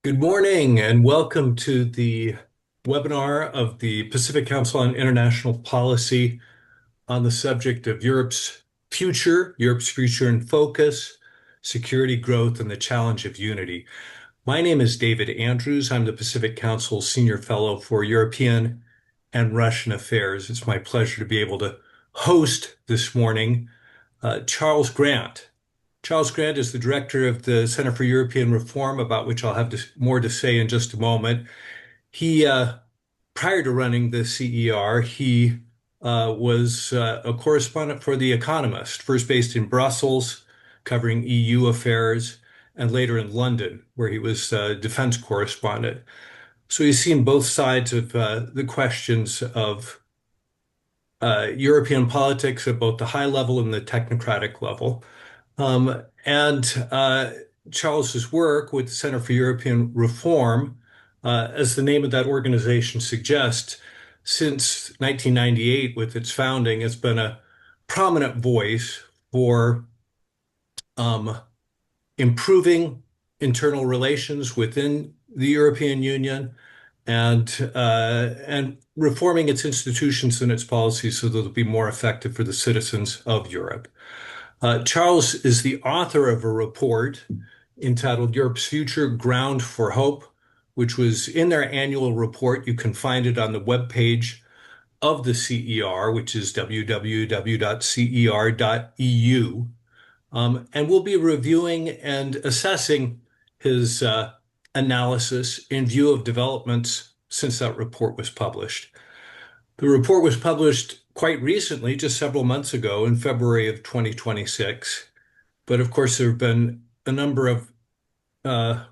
Good morning and welcome to the webinar of the Pacific Council on International Policy on the subject of Europe's future in focus, security, growth, and the challenge of unity. My name is David Andrews. I'm the Pacific Council Senior Fellow for European and Russian Affairs. It's my pleasure to be able to host this morning Charles Grant. Charles Grant is the director of the Center for European Reform, about which I'll have more to say in just a moment. He, prior to running the CER, he was a correspondent for The Economist, first based in Brussels, covering EU affairs, and later in London, where he was defense correspondent. So he's seen both sides of the questions of European politics at both the high level and the technocratic level. And Charles's work with the Center for European Reform, as the name of that organization suggests, since 1998, with its founding, has been a prominent voice for improving internal relations within the European Union and reforming its institutions and its policies so that they'll be more effective for the citizens of Europe. Charles is the author of a report entitled Europe's Future: Ground for Hope, which was in their annual report. You can find it on the webpage of the CER, which is www.cer.eu. And we'll be reviewing and assessing his analysis in view of developments since that report was published. The report was published quite recently, just several months ago in February of 2026. But of course, there have been a number of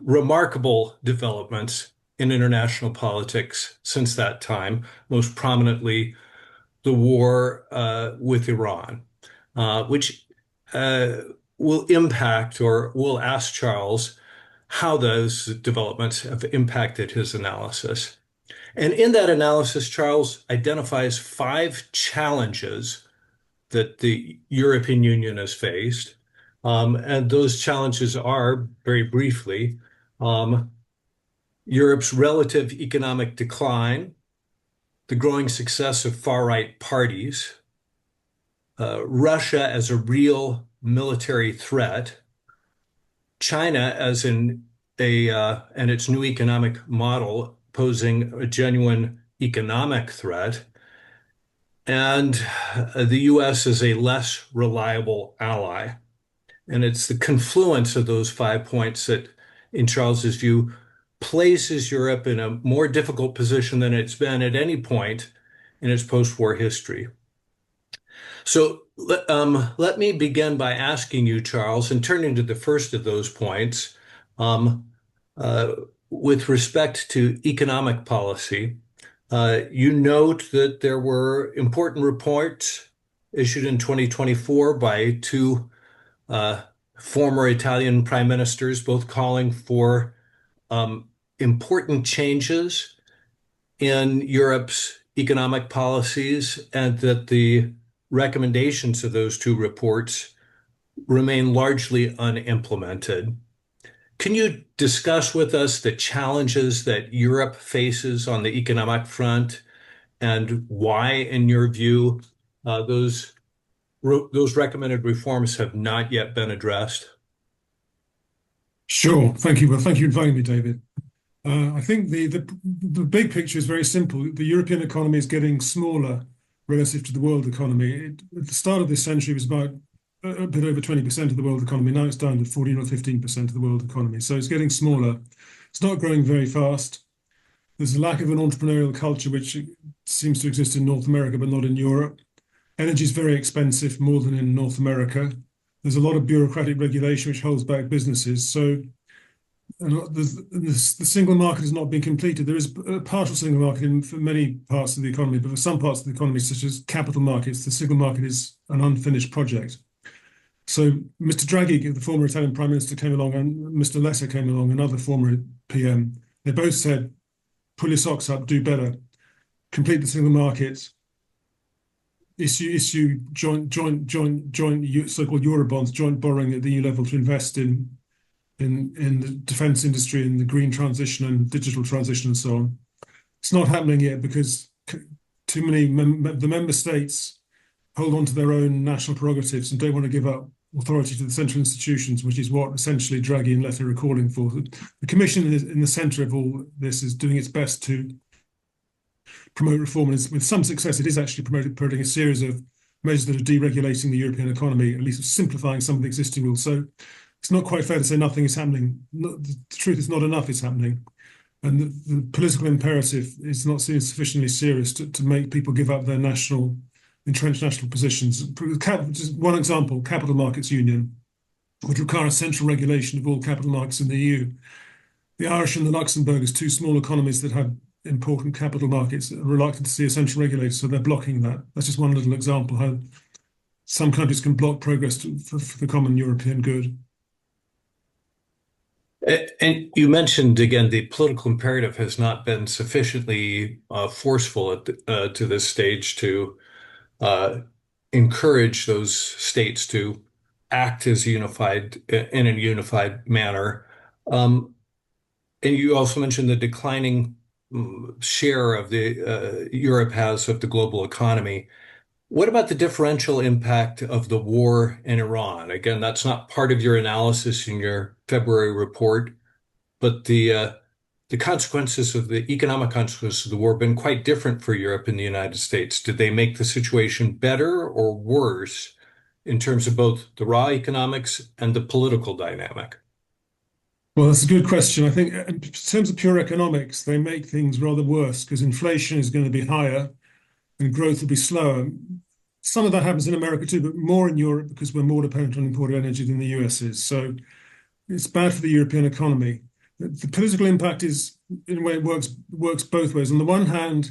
remarkable developments in international politics since that time, most prominently the war with Iran, which will impact, or will ask Charles how those developments have impacted his analysis. And in that analysis, Charles identifies 5 challenges that the European Union has faced. And those challenges are, very briefly, Europe's relative economic decline, the growing success of far-right parties, Russia as a real military threat, China as and its new economic model posing a genuine economic threat, and the U.S. as a less reliable ally. And it's the confluence of those 5 points that, in Charles's view, places Europe in a more difficult position than it's been at any point in its post-war history. So let me begin by asking you, Charles, and turning to the first of those points, with respect to economic policy. You note that there were important reports issued in 2024 by 2 former Italian prime ministers, both calling for important changes in Europe's economic policies, and that the recommendations of those 2 reports remain largely unimplemented. Can you discuss with us the challenges that Europe faces on the economic front and why, in your view, those recommended reforms have not yet been addressed? Sure. Thank you. Well, thank you for inviting me, David. I think the big picture is very simple. The European economy is getting smaller relative to the world economy. At the start of this century, it was about a bit over 20% of the world economy. Now it's down to 14 or 15% of the world economy. So it's getting smaller. It's not growing very fast. There's a lack of an entrepreneurial culture, which seems to exist in North America, but not in Europe. Energy is very expensive, more than in North America. There's a lot of bureaucratic regulation which holds back businesses. So the single market has not been completed. There is a partial single market for many parts of the economy, but for some parts of the economy, such as capital markets, the single market is an unfinished project. So Mr. Draghi, the former Italian Prime Minister, came along, and Mr. Lessa came along, another former PM. They both said, pull your socks up, do better, complete the single market, issue joint so-called Eurobonds, joint borrowing at the EU level to invest in in the defense industry, in the green transition and digital transition and so on. It's not happening yet because too many the member states hold on to their own national prerogatives and don't want to give up authority to the central institutions, which is what essentially Draghi and Letta are calling for. The Commission is in the centre of all this, is doing its best to promote reform, and with some success, it is actually promoting a series of measures that are deregulating the European economy, at least simplifying some of the existing rules. So it's not quite fair to say nothing is happening. The truth is not enough is happening. And the political imperative is not seen as sufficiently serious to make people give up their entrenched national positions. Just one example, Capital Markets Union would require a central regulation of all capital markets in the EU. The Irish and the Luxembourg, as two small economies that have important capital markets, are reluctant to see a central regulator, so they're blocking that. That's just one little example how some countries can block progress for the common European good. And you mentioned again, the political imperative has not been sufficiently forceful to this stage to encourage those states to act as unified in a unified manner. And you also mentioned the declining share of the Europe has of the global economy. What about the differential impact of the war in Iran? Again, that's not part of your analysis in your February report, but the consequences of the economic consequences of the war have been quite different for Europe and the United States. Did they make the situation better or worse in terms of both the raw economics and the political dynamic? Well, that's a good question. I think in terms of pure economics, they make things rather worse because inflation is going to be higher and growth will be slower. Some of that happens in America too, but more in Europe because we're more dependent on imported energy than the US is. So it's bad for the European economy. The political impact is, in a way, it works both ways. On the one hand,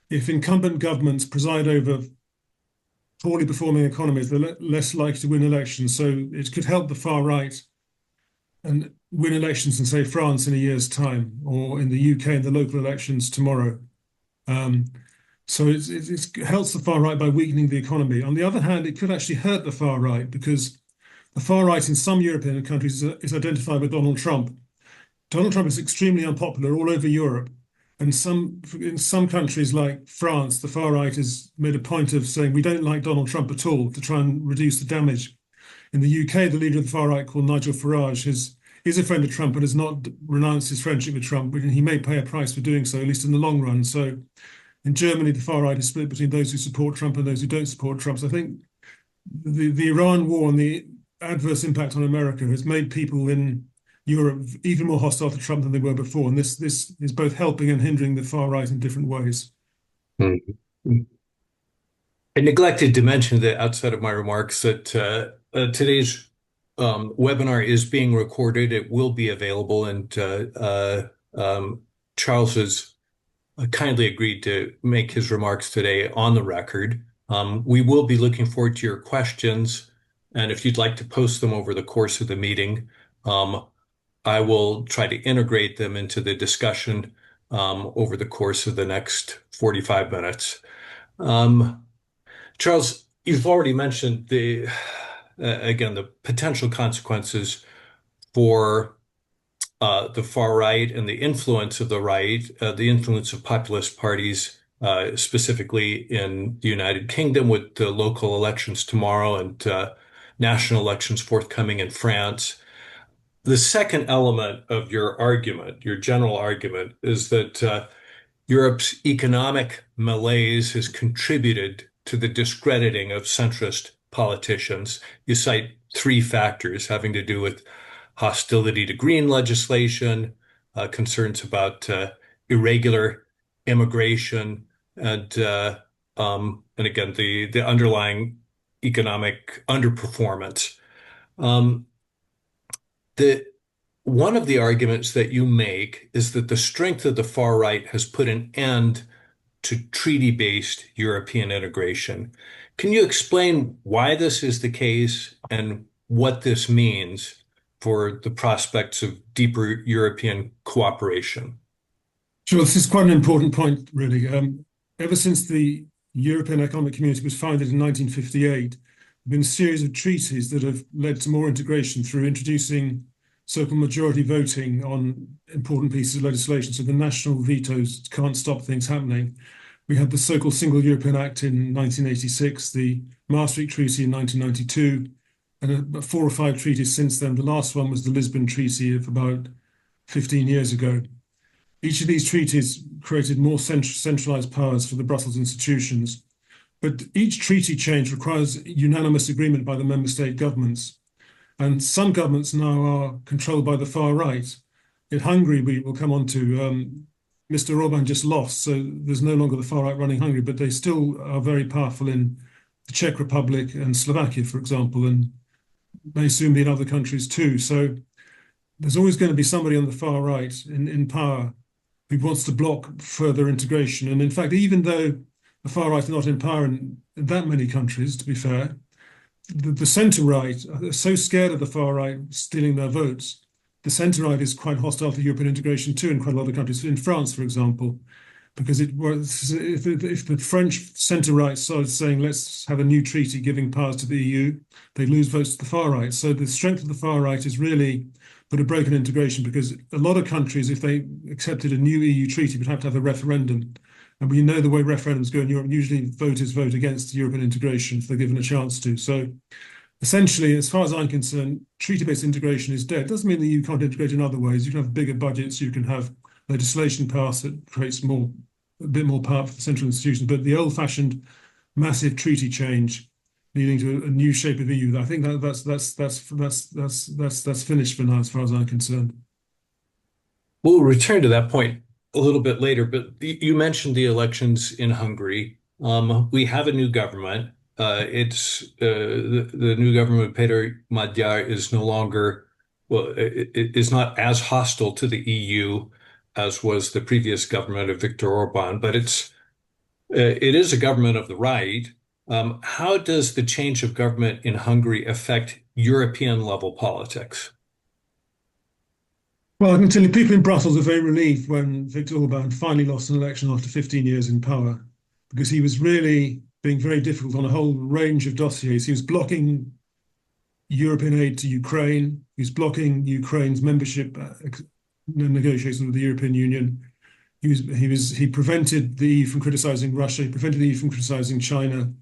if incumbent governments preside over poorly performing economies, they're less likely to win elections. So it could help the far right and win elections in, say, France in a year's time, or in the UK in the local elections tomorrow. So it helps the far right by weakening the economy. On the other hand, it could actually hurt the far right because the far right in some European countries is identified with Donald Trump. Donald Trump is extremely unpopular all over Europe. And in some countries like France, the far right has made a point of saying we don't like Donald Trump at all to try and reduce the damage. In the UK, the leader of the far right, called Nigel Farage, is a friend of Trump and has not renounced his friendship with Trump. And he may pay a price for doing so, at least in the long run. So in Germany, the far right is split between those who support Trump and those who don't support Trump. So I think the Iran war and the adverse impact on America has made people in Europe even more hostile to Trump than they were before. And this is both helping and hindering the far right in different ways. Mhm. I neglected to mention that outside of my remarks that today's webinar is being recorded. It will be available, and Charles has kindly agreed to make his remarks today on the record. We will be looking forward to your questions, and if you'd like to post them over the course of the meeting, I will try to integrate them into the discussion over the course of the next 45 minutes. Charles, you've already mentioned again, the potential consequences for the far right and the influence of the right, the influence of populist parties, specifically in the United Kingdom with the local elections tomorrow and national elections forthcoming in France. The second element of your argument, your general argument, is that Europe's economic malaise has contributed to the discrediting of centrist politicians. You cite three factors having to do with hostility to green legislation, concerns about irregular immigration, and again the underlying economic underperformance. The One of the arguments that you make is that the strength of the far right has put an end to treaty-based European integration. Can you explain why this is the case and what this means for the prospects of deeper European cooperation? Sure, this is quite an important point, really. Ever since the European Economic Community was founded in 1958, there have been a series of treaties that have led to more integration through introducing so-called majority voting on important pieces of legislation. So the national vetoes can't stop things happening. We had the so-called Single European Act in 1986, the Maastricht Treaty in 1992, and 4 or 5 treaties since then. The last one was the Lisbon Treaty of about 15 years ago. Each of these treaties created more centralized powers for the Brussels institutions, but each treaty change requires unanimous agreement by the member state governments. And some governments now are controlled by the far right. In Hungary, we will come on to, Mr. Orban just lost, so there's no longer the far right running Hungary, but they still are very powerful in the Czech Republic and Slovakia, for example, and may soon be in other countries too. So there's always going to be somebody on the far right in power who wants to block further integration. And in fact, even though the far right are not in power in that many countries, to be fair, the centre right are so scared of the far right stealing their votes. The centre right is quite hostile to European integration too in quite a lot of countries. In France, for example, because it was if the French centre right started saying let's have a new treaty giving powers to the EU, they lose votes to the far right. So the strength of the far right is really put a break in integration because a lot of countries, if they accepted a new EU treaty, would have to have a referendum. And we know the way referendums go in Europe, usually voters vote against European integration if they're given a chance to. So essentially, as far as I'm concerned, treaty-based integration is dead. It doesn't mean that you can't integrate in other ways. You can have bigger budgets, you can have legislation passed that creates a bit more power for the central institutions. But the old-fashioned massive treaty change leading to a new shape of EU, I think that's finished for now, as far as I'm concerned. We'll return to that point a little bit later, but you mentioned the elections in Hungary. We have a new government. It's the new government, Peter Magyar, is no longer, well, it is not as hostile to the EU as was the previous government of Viktor Orban, but it is a government of the right. How does the change of government in Hungary affect European level politics? Well, I can tell you, people in Brussels are very relieved when Viktor Orban finally lost an election after 15 years in power, because he was really being very difficult on a whole range of dossiers. He was blocking European aid to Ukraine. He was blocking Ukraine's membership negotiations with the European Union. He prevented the EU from criticizing Russia. He prevented the EU from criticizing China.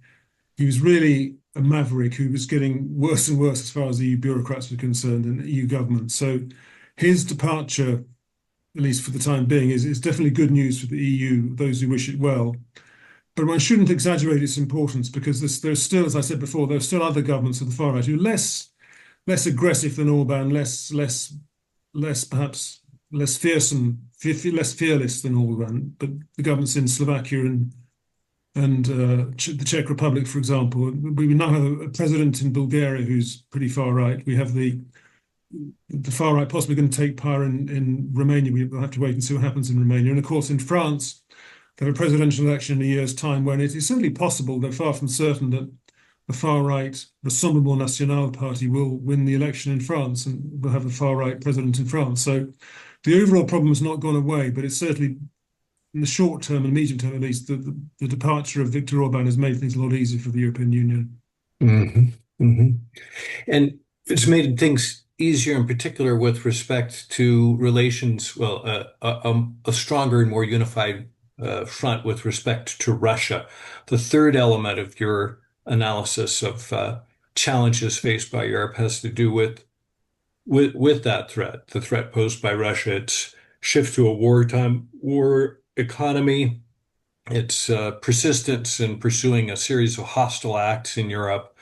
He was really a maverick who was getting worse and worse as far as the EU bureaucrats were concerned and the EU government. So his departure, at least for the time being, is definitely good news for the EU, those who wish it well. But one shouldn't exaggerate its importance because there's still, as I said before, there are still other governments of the far right who are less aggressive than Orban, perhaps less fearsome, less fearless than Orban. But the governments in Slovakia and the Czech Republic, for example, we now have a president in Bulgaria who's pretty far right. We have the far right possibly going to take power in Romania. We'll have to wait and see what happens in Romania. And of course, in France, they have a presidential election in a year's time when it is simply possible, they're far from certain, that the far right Rassemblement National party will win the election in France and will have a far right president in France. So the overall problem has not gone away, but it's certainly in the short term and medium term, at least, the departure of Viktor Orban has made things a lot easier for the European Union. Mm-hmm. Mm-hmm. And it's made things easier in particular with respect to relations, well, a stronger and more unified front with respect to Russia. The third element of your analysis of challenges faced by Europe has to do with that threat, the threat posed by Russia, its shift to a war economy, its persistence in pursuing a series of hostile acts in Europe.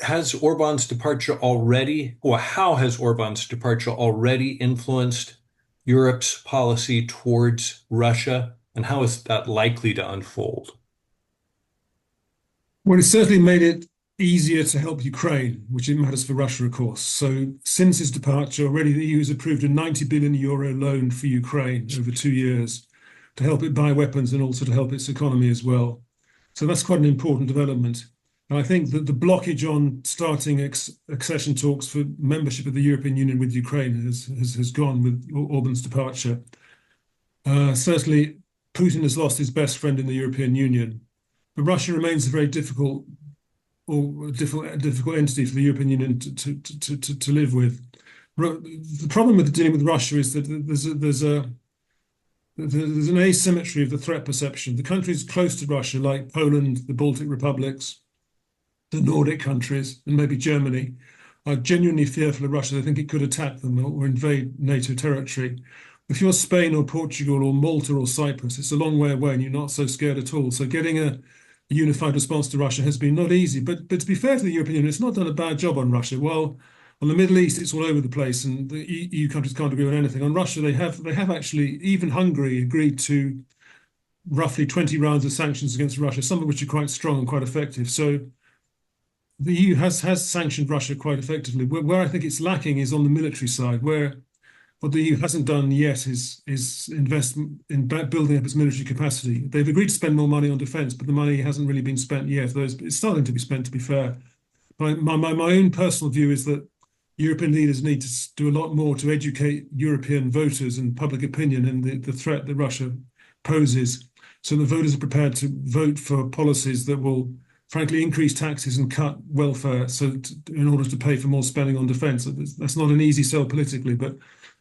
Has Orban's departure already, or how has Orban's departure already influenced Europe's policy towards Russia, and how is that likely to unfold? Well, it's certainly made it easier to help Ukraine, which it matters for Russia, of course. So since his departure, already the EU has approved a 90 billion euro loan for Ukraine over 2 years to help it buy weapons and also to help its economy as well. So that's quite an important development. And I think that the blockage on starting accession talks for membership of the European Union with Ukraine has gone with Orban's departure. Certainly, Putin has lost his best friend in the European Union, but Russia remains a very difficult or difficult entity for the European Union to live with. The problem with dealing with Russia is that there's an asymmetry of the threat perception. The countries close to Russia, like Poland, the Baltic republics, the Nordic countries, and maybe Germany, are genuinely fearful of Russia. They think it could attack them or invade NATO territory. If you're Spain or Portugal or Malta or Cyprus, it's a long way away and you're not so scared at all. So getting a unified response to Russia has been not easy. But to be fair to the European Union, it's not done a bad job on Russia. Well, on the Middle East, it's all over the place, and the EU countries can't agree on anything. On Russia, they have actually, even Hungary agreed to roughly 20 rounds of sanctions against Russia, some of which are quite strong and quite effective. So the EU has sanctioned Russia quite effectively. Where I think it's lacking is on the military side, where what the EU hasn't done yet is invest in building up its military capacity. They've agreed to spend more money on defence, but the money hasn't really been spent yet. Though it's starting to be spent, to be fair. My own personal view is that European leaders need to do a lot more to educate European voters and public opinion in the threat that Russia poses, so the voters are prepared to vote for policies that will, frankly, increase taxes and cut welfare in order to pay for more spending on defence. That's not an easy sell politically, but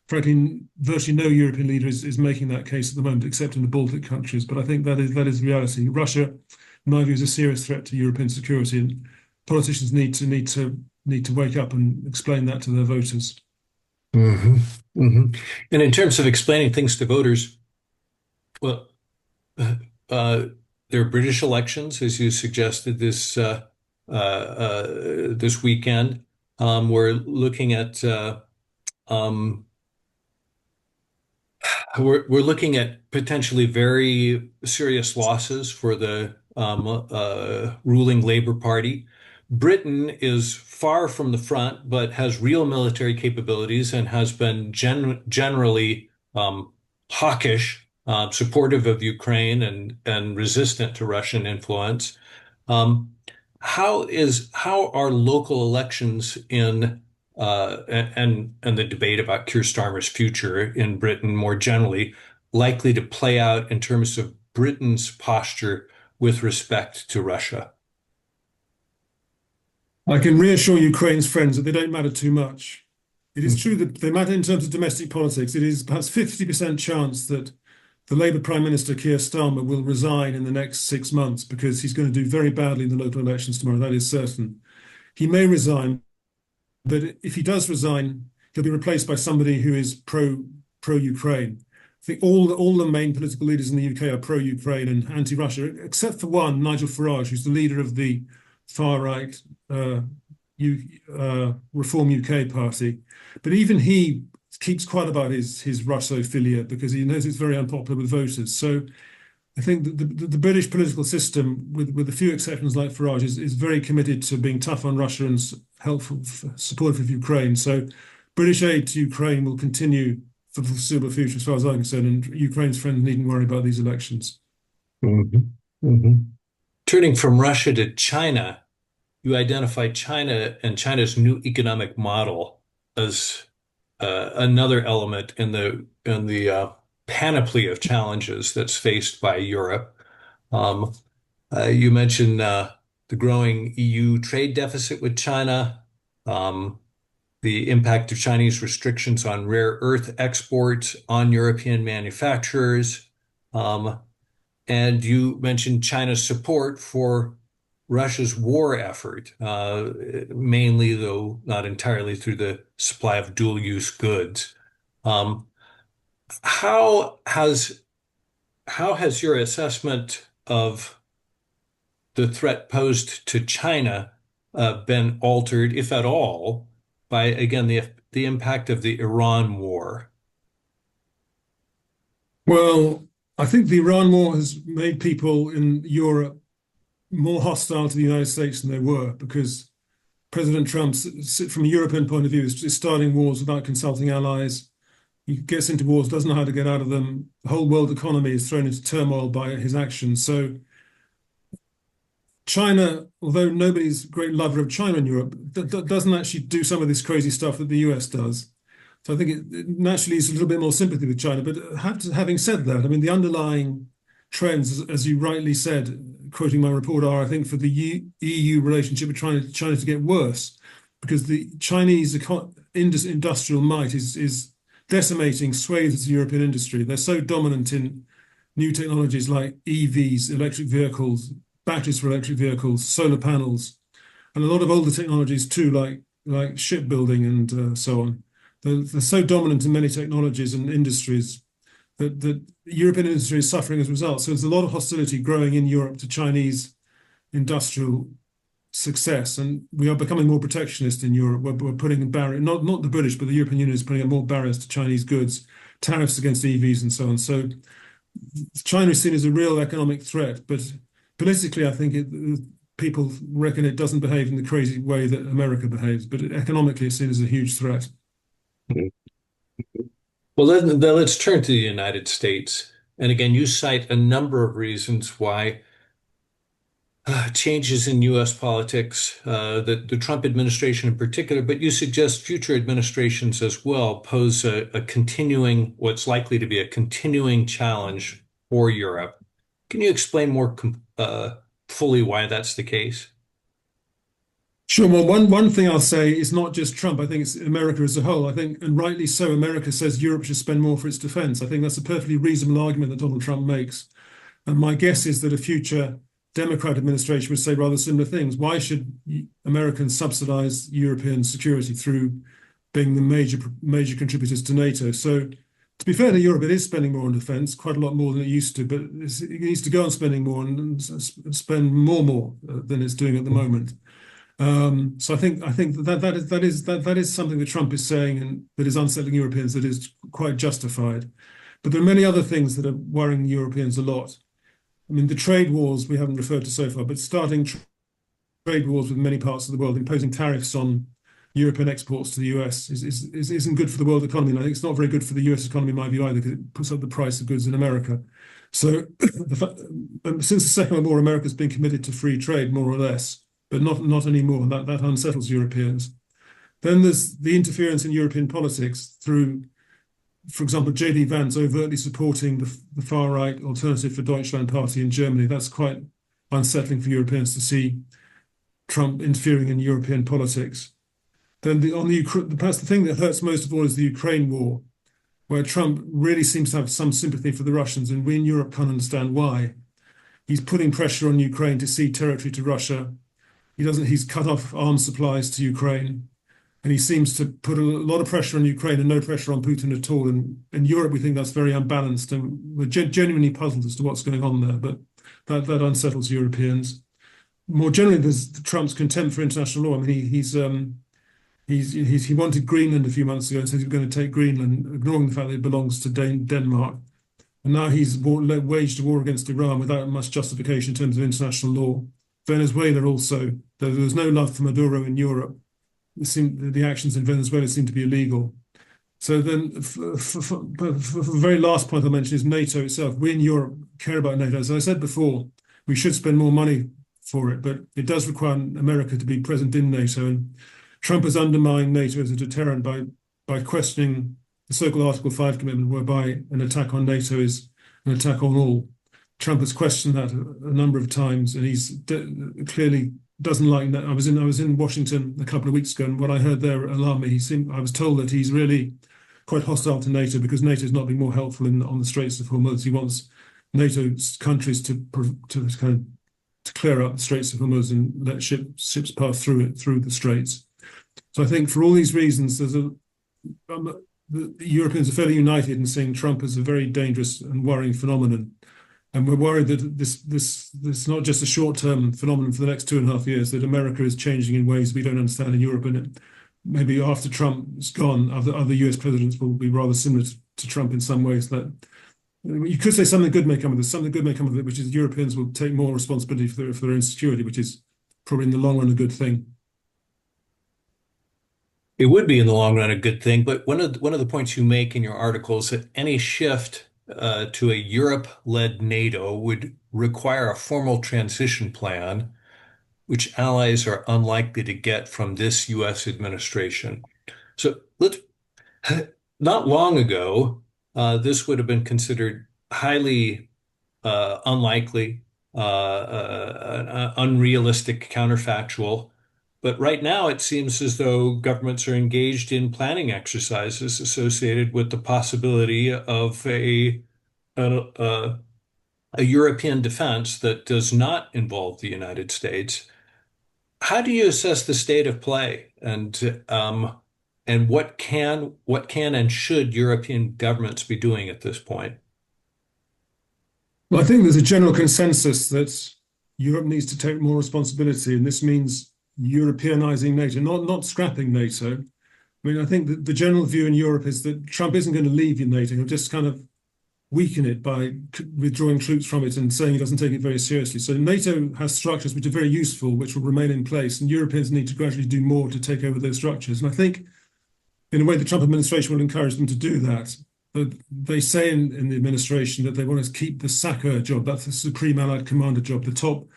frankly, virtually no European leader is making that case at the moment, except in the Baltic countries. But I think that is reality. Russia, in my view, is a serious threat to European security, and politicians need to wake up and explain that to their voters. Hmm. Hmm. And in terms of explaining things to voters, well, there are British elections, as you suggested this weekend. We're looking at um, we're looking at potentially very serious losses for the ruling Labour Party. Britain is far from the front, but has real military capabilities and has been generally hawkish, supportive of Ukraine and resistant to Russian influence. Um, how are local elections in and the debate about Keir Starmer's future in Britain more generally likely to play out in terms of Britain's posture with respect to Russia? I can reassure Ukraine's friends that they don't matter too much. It is true that they matter in terms of domestic politics. It is perhaps 50% chance that the Labour Prime Minister Keir Starmer will resign in the next 6 months because he's going to do very badly in the local elections tomorrow. That is certain. He may resign, but if he does resign, he'll be replaced by somebody who is pro-Ukraine. I think all the main political leaders in the UK are pro-Ukraine and anti-Russia, except for one, Nigel Farage, who's the leader of the far-right Reform UK party. But even he keeps quiet about his Russophilia because he knows it's very unpopular with voters. So I think that the British political system, with a few exceptions like Farage, is very committed to being tough on Russia and helpful, supportive of Ukraine. So British aid to Ukraine will continue for the foreseeable future, as far as I'm concerned, and Ukraine's friends needn't worry about these elections. Mhm. Mhm. Turning from Russia to China, you identify China and China's new economic model as another element in the panoply of challenges that's faced by Europe. Um, you mentioned the growing EU trade deficit with China, um, the impact of Chinese restrictions on rare earth exports on European manufacturers. Um, and you mentioned China's support for Russia's war effort, mainly, though not entirely, through the supply of dual-use goods. Um, how has how has your assessment of the threat posed to China been altered, if at all, by again the impact of the Iran war? Well, I think the Iran war has made people in Europe more hostile to the United States than they were because President Trump, from a European point of view, is starting wars without consulting allies. He gets into wars, doesn't know how to get out of them. The whole world economy is thrown into turmoil by his actions. So China, although nobody's a great lover of China in Europe, doesn't actually do some of this crazy stuff that the US does. So I think it naturally is a little bit more sympathy with China. But having said that, I mean, the underlying trends, as you rightly said, quoting my report, are, I think, for the EU relationship with China to get worse, because the Chinese industrial might is decimating swathes of European industry. They're so dominant in new technologies like EVs, electric vehicles, batteries for electric vehicles, solar panels, and a lot of older technologies too, like shipbuilding and so on. They're so dominant in many technologies and industries that European industry is suffering as a result. So there's a lot of hostility growing in Europe to Chinese industrial success, and we are becoming more protectionist in Europe. We're putting barrier, not the British, but the European Union is putting up more barriers to Chinese goods, tariffs against EVs, and so on. So China is seen as a real economic threat, but politically, I think people reckon it doesn't behave in the crazy way that America behaves, but economically, it's seen as a huge threat. Well, then let's turn to the United States. And again, you cite a number of reasons why changes in U.S. politics, the Trump administration in particular, but you suggest future administrations as well pose a continuing, what's likely to be a continuing challenge for Europe. Can you explain more fully why that's the case? Sure. Well, one thing I'll say is not just Trump. I think it's America as a whole. I think, and rightly so, America says Europe should spend more for its defense. I think that's a perfectly reasonable argument that Donald Trump makes. And my guess is that a future Democrat administration would say rather similar things. Why should Americans subsidize European security through being the major contributors to NATO? So, to be fair to Europe, it is spending more on defense, quite a lot more than it used to, but it needs to go on spending more and spend more than it's doing at the moment. So I think that is something that Trump is saying and that is unsettling Europeans, that is quite justified. But there are many other things that are worrying Europeans a lot. I mean, the trade wars we haven't referred to so far, but starting trade wars with many parts of the world, imposing tariffs on European exports to the US isn't good for the world economy. And I think it's not very good for the US economy, in my view, either, because it puts up the price of goods in America. So since the Second World War, America's been committed to free trade, more or less, but not anymore. And that unsettles Europeans. Then there's the interference in European politics through, for example, J.D. Vance overtly supporting the far-right Alternative for Deutschland party in Germany. That's quite unsettling for Europeans to see Trump interfering in European politics. Then perhaps the thing that hurts most of all is the Ukraine war, where Trump really seems to have some sympathy for the Russians, and we in Europe can't understand why. He's putting pressure on Ukraine to cede territory to Russia. He's cut off arms supplies to Ukraine, and he seems to put a lot of pressure on Ukraine and no pressure on Putin at all. And in Europe, we think that's very unbalanced, and we're genuinely puzzled as to what's going on there. But that unsettles Europeans. More generally, there's Trump's contempt for international law. I mean, he wanted Greenland a few months ago and said he was going to take Greenland, ignoring the fact that it belongs to Denmark. And now he's waged a war against Iran without much justification in terms of international law. Venezuela also, though there was no love for Maduro in Europe, the actions in Venezuela seem to be illegal. So then, the very last point I'll mention is NATO itself. We in Europe care about NATO. As I said before, we should spend more money for it, but it does require America to be present in NATO. And Trump has undermined NATO as a deterrent by questioning the so-called Article 5 commitment, whereby an attack on NATO is an attack on all. Trump has questioned that a number of times, and he's clearly doesn't like that. I was in Washington a couple of weeks ago, and what I heard there alarmed me. I was told that he's really quite hostile to NATO because NATO is not being more helpful on the Straits of Hormuz. He wants NATO countries to clear up the Straits of Hormuz and let ships pass through the Straits. So I think for all these reasons, the Europeans are fairly united in seeing Trump as a very dangerous and worrying phenomenon. And we're worried that this is not just a short-term phenomenon for the next 2.5 years, that America is changing in ways we don't understand in Europe. And maybe after Trump is gone, other US presidents will be rather similar to Trump in some ways. That you could say something good may come of this, something good may come of it, which is Europeans will take more responsibility for their own security, which is probably in the long run a good thing. It would be in the long run a good thing, but one of the points you make in your article is that any shift to a Europe-led NATO would require a formal transition plan, which allies are unlikely to get from this U.S. administration. So not long ago, this would have been considered highly unlikely, unrealistic, counterfactual. But right now, it seems as though governments are engaged in planning exercises associated with the possibility of a, a European defense that does not involve the United States. How do you assess the state of play, and what can and should European governments be doing at this point? Well, I think there's a general consensus that Europe needs to take more responsibility, and this means Europeanizing NATO, not scrapping NATO. I mean, I think that the general view in Europe is that Trump isn't going to leave NATO. He'll just kind of weaken it by withdrawing troops from it and saying he doesn't take it very seriously. So NATO has structures which are very useful, which will remain in place, and Europeans need to gradually do more to take over those structures. And I think, in a way, the Trump administration will encourage them to do that. But they say in the administration that they want to keep the SACEUR job, that's the Supreme Allied Commander job, the top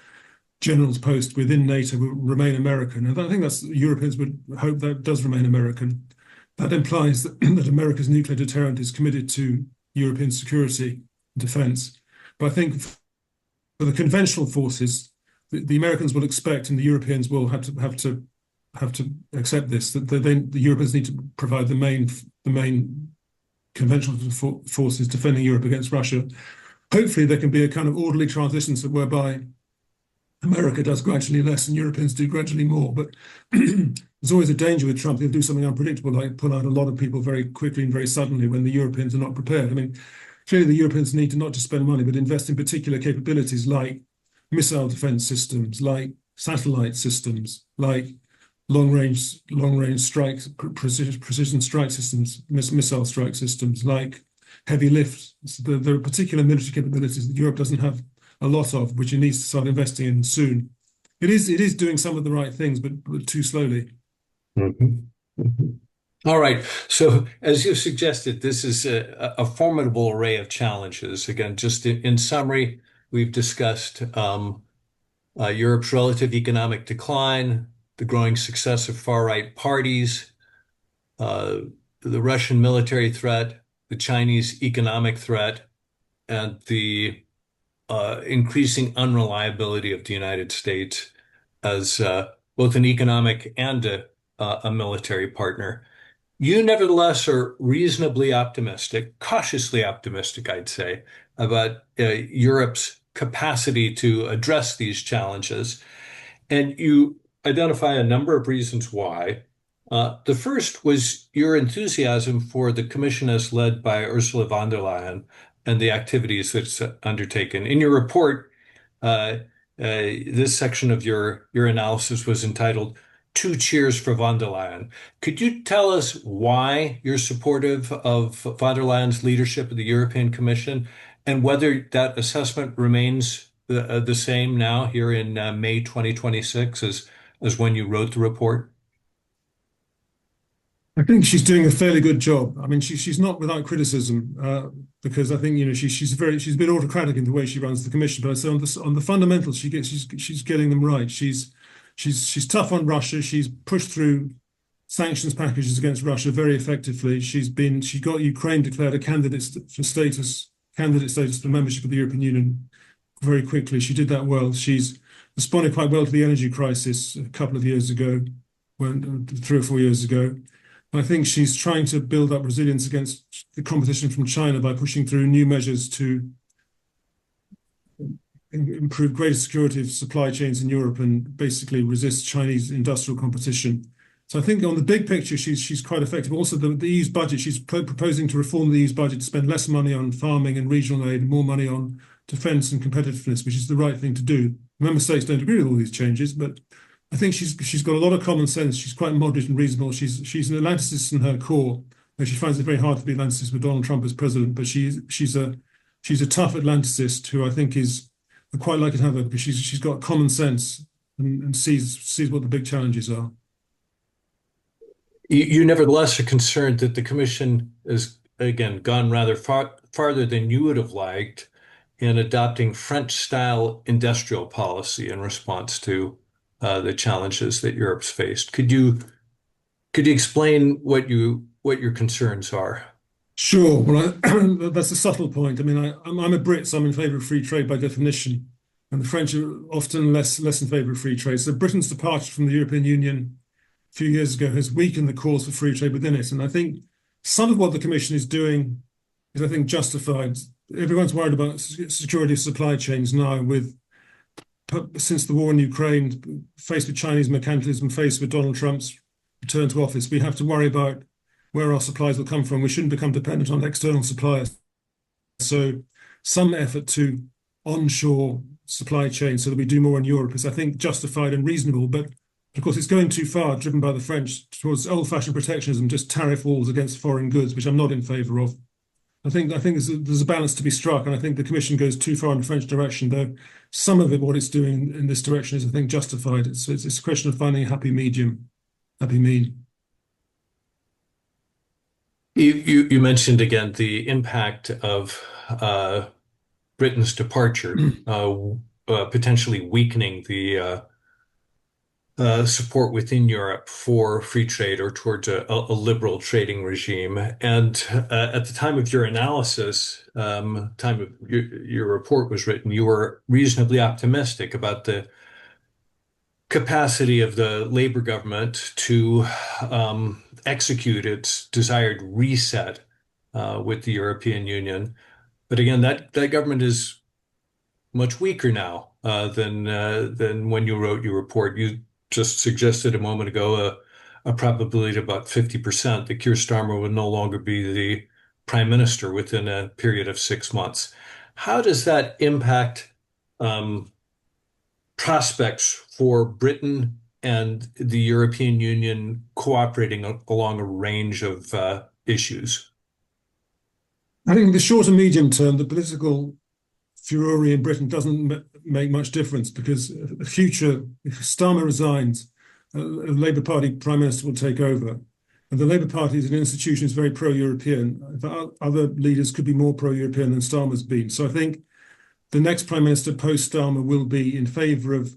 general's post within NATO will remain American. And I think that's Europeans would hope that does remain American. That implies that America's nuclear deterrent is committed to European security and defense. But I think for the conventional forces, the Americans will expect, and the Europeans will have to accept this, that the Europeans need to provide the main conventional forces defending Europe against Russia. Hopefully, there can be a kind of orderly transition whereby America does gradually less and Europeans do gradually more. But there's always a danger with Trump. He'll do something unpredictable, like pull out a lot of people very quickly and very suddenly when the Europeans are not prepared. I mean, clearly the Europeans need to not just spend money, but invest in particular capabilities like missile defense systems, like satellite systems, like long-range strike, precision strike systems, missile strike systems, like heavy lift. So there are particular military capabilities that Europe doesn't have a lot of, which it needs to start investing in soon. It is doing some of the right things, but too slowly. Mhm. Mhm. All right. So, as you suggested, this is a formidable array of challenges. Again, just in summary, we've discussed Europe's relative economic decline, the growing success of far-right parties, uh, the Russian military threat, the Chinese economic threat, and the increasing unreliability of the United States as both an economic and a military partner. You nevertheless are reasonably optimistic, cautiously optimistic, I'd say, about Europe's capacity to address these challenges. And you identify a number of reasons why. The first was your enthusiasm for the commission as led by Ursula von der Leyen and the activities that's undertaken. In your report, this section of your analysis was entitled Two Cheers for von der Leyen. Could you tell us why you're supportive of von der Leyen's leadership of the European Commission and whether that assessment remains the same now here in May 2026 as when you wrote the report? I think she's doing a fairly good job. I mean, she's not without criticism because I think she's a bit autocratic in the way she runs the commission. But so on the fundamentals, she's getting them right. She's tough on Russia. She's pushed through sanctions packages against Russia very effectively. She got Ukraine declared a candidate status for membership of the European Union very quickly. She did that well. She's responded quite well to the energy crisis a couple of years ago, 3 or 4 years ago. I think she's trying to build up resilience against the competition from China by pushing through new measures to improve greater security of supply chains in Europe and basically resist Chinese industrial competition. So I think on the big picture, she's quite effective. Also, the EU's budget, she's proposing to reform the EU's budget to spend less money on farming and regional aid and more money on defence and competitiveness, which is the right thing to do. Member states don't agree with all these changes, but I think she's got a lot of common sense. She's quite moderate and reasonable. She's an Atlanticist in her core. And she finds it very hard to be Atlanticist with Donald Trump as president, but she's a tough Atlanticist who I think is I quite like to have her because she's got common sense and sees what the big challenges are. You nevertheless are concerned that the commission has again gone rather farther than you would have liked in adopting French-style industrial policy in response to the challenges that Europe's faced. Could you explain what your concerns are? Sure. Well, that's a subtle point. I mean, I'm a Brit, so I'm in favour of free trade by definition, and the French are often less in favour of free trade. So Britain's departure from the European Union a few years ago has weakened the cause for free trade within it. And I think some of what the Commission is doing is, I think, justified. Everyone's worried about security of supply chains now, with since the war in Ukraine, faced with Chinese mercantilism, faced with Donald Trump's return to office, we have to worry about where our supplies will come from. We shouldn't become dependent on external suppliers. So some effort to onshore supply chains so that we do more in Europe is, I think, justified and reasonable. But of course, it's going too far, driven by the French, towards old-fashioned protectionism, just tariff walls against foreign goods, which I'm not in favour of. I think there's a balance to be struck, and I think the Commission goes too far in the French direction, though some of it, what it's doing in this direction, is, I think, justified. It's a question of finding a happy medium, happy mean. You mentioned again the impact of Britain's departure, potentially weakening the support within Europe for free trade or towards a liberal trading regime. And at the time of your analysis, time of your report was written, you were reasonably optimistic about the capacity of the Labour government to execute its desired reset with the European Union. But again, that government is much weaker now than when you wrote your report. You just suggested a moment ago a probability of about 50% that Keir Starmer would no longer be the prime minister within a period of 6 months. How does that impact prospects for Britain and the European Union cooperating along a range of issues? I think in the short and medium term, the political furore in Britain doesn't make much difference, because a future, if Starmer resigns, a Labour Party Prime Minister will take over. And the Labour Party as an institution is very pro-European. Other leaders could be more pro-European than Starmer's been. So I think the next Prime Minister post-Starmer will be in favour of